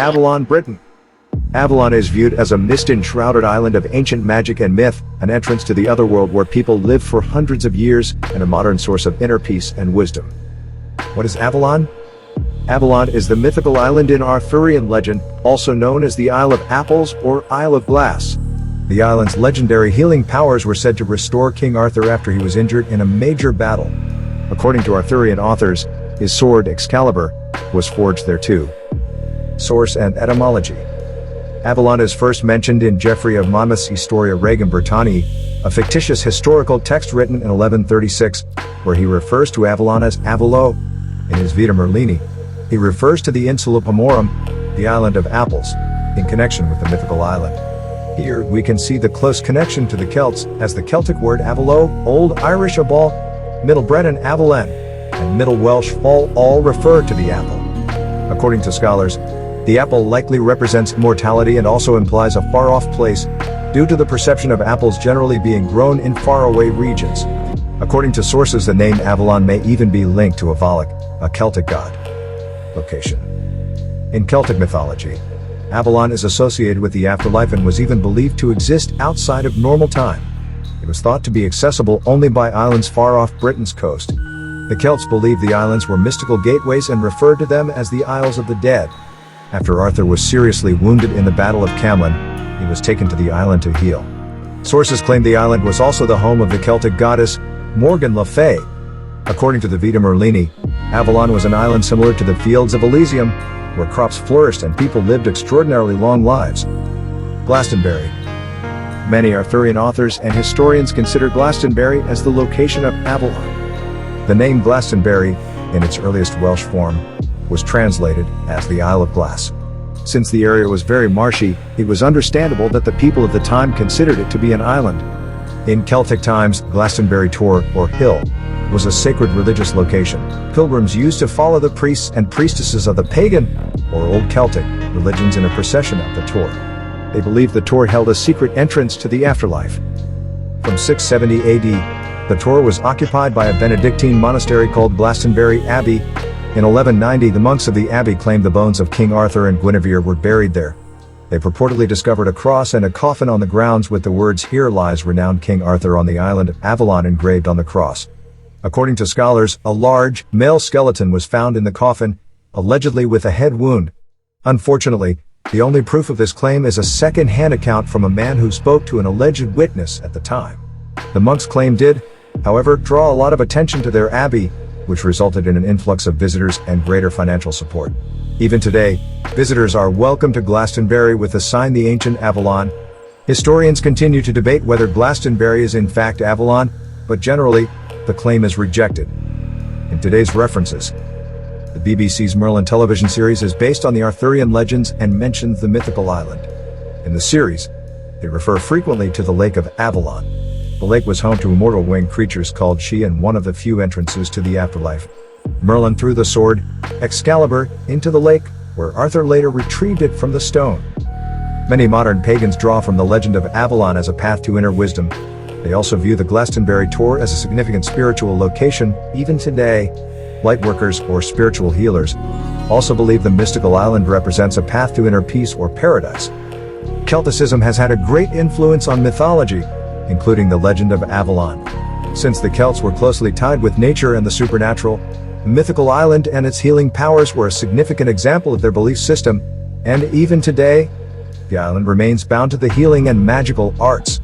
Avalon Britain. Avalon is viewed as a mist-enshrouded island of ancient magic and myth, an entrance to the Otherworld where people lived for hundreds of years, and a modern source of inner peace and wisdom. What is Avalon? Avalon is the mythical island in Arthurian legend, also known as the Isle of Apples or Isle of Glass. The island's legendary healing powers were said to restore King Arthur after he was injured in a major battle. According to Arthurian authors, his sword Excalibur was forged there too. Source and etymology. Avalon is first mentioned in Geoffrey of Monmouth's Historia Regum Britanniae, a fictitious historical text written in 1136, where he refers to Avalon as Avalo. In his Vita Merlini, he refers to the Insula Pomorum, the island of apples, in connection with the mythical island. Here we can see the close connection to the Celts, as the Celtic word Avalo, Old Irish Abal, Middle Breton Avalon, and Middle Welsh Fall all refer to the apple. According to scholars, the apple likely represents immortality and also implies a far-off place, due to the perception of apples generally being grown in faraway regions. According to sources, the name Avalon may even be linked to Avalic, a Celtic god. Location. In Celtic mythology, Avalon is associated with the afterlife and was even believed to exist outside of normal time. It was thought to be accessible only by islands far off Britain's coast. The Celts believed the islands were mystical gateways and referred to them as the Isles of the Dead. After Arthur was seriously wounded in the Battle of Camlan, he was taken to the island to heal. Sources claim the island was also the home of the Celtic goddess Morgan le Fay. According to the Vita Merlini, Avalon was an island similar to the fields of Elysium, where crops flourished and people lived extraordinarily long lives. Glastonbury. Many Arthurian authors and historians consider Glastonbury as the location of Avalon. The name Glastonbury, in its earliest Welsh form, was translated as the Isle of Glass. Since the area was very marshy, it was understandable that the people of the time considered it to be an island. In Celtic times, Glastonbury Tor, or Hill, was a sacred religious location. Pilgrims used to follow the priests and priestesses of the pagan, or Old Celtic, religions in a procession up the Tor. They believed the Tor held a secret entrance to the afterlife. From 670 AD, the Tor was occupied by a Benedictine monastery called Glastonbury Abbey. In 1190, the monks of the abbey claimed the bones of King Arthur and Guinevere were buried there. They purportedly discovered a cross and a coffin on the grounds with the words "Here lies renowned King Arthur" on the island of Avalon engraved on the cross. According to scholars, a large, male skeleton was found in the coffin, allegedly with a head wound. Unfortunately, the only proof of this claim is a second-hand account from a man who spoke to an alleged witness at the time. The monks' claim did, however, draw a lot of attention to their abbey, which resulted in an influx of visitors and greater financial support. Even today, visitors are welcome to Glastonbury with the sign "The Ancient Avalon." Historians continue to debate whether Glastonbury is in fact Avalon, but generally, the claim is rejected. In today's references, the BBC's Merlin television series is based on the Arthurian legends and mentions the mythical island. In the series, they refer frequently to the Lake of Avalon. The lake was home to immortal winged creatures called She and one of the few entrances to the afterlife. Merlin threw the sword, Excalibur, into the lake, where Arthur later retrieved it from the stone. Many modern pagans draw from the legend of Avalon as a path to inner wisdom. They also view the Glastonbury Tor as a significant spiritual location. Even today, lightworkers or spiritual healers also believe the mystical island represents a path to inner peace or paradise. Celticism has had a great influence on mythology, including the legend of Avalon. Since the Celts were closely tied with nature and the supernatural, the mythical island and its healing powers were a significant example of their belief system, and even today, the island remains bound to the healing and magical arts.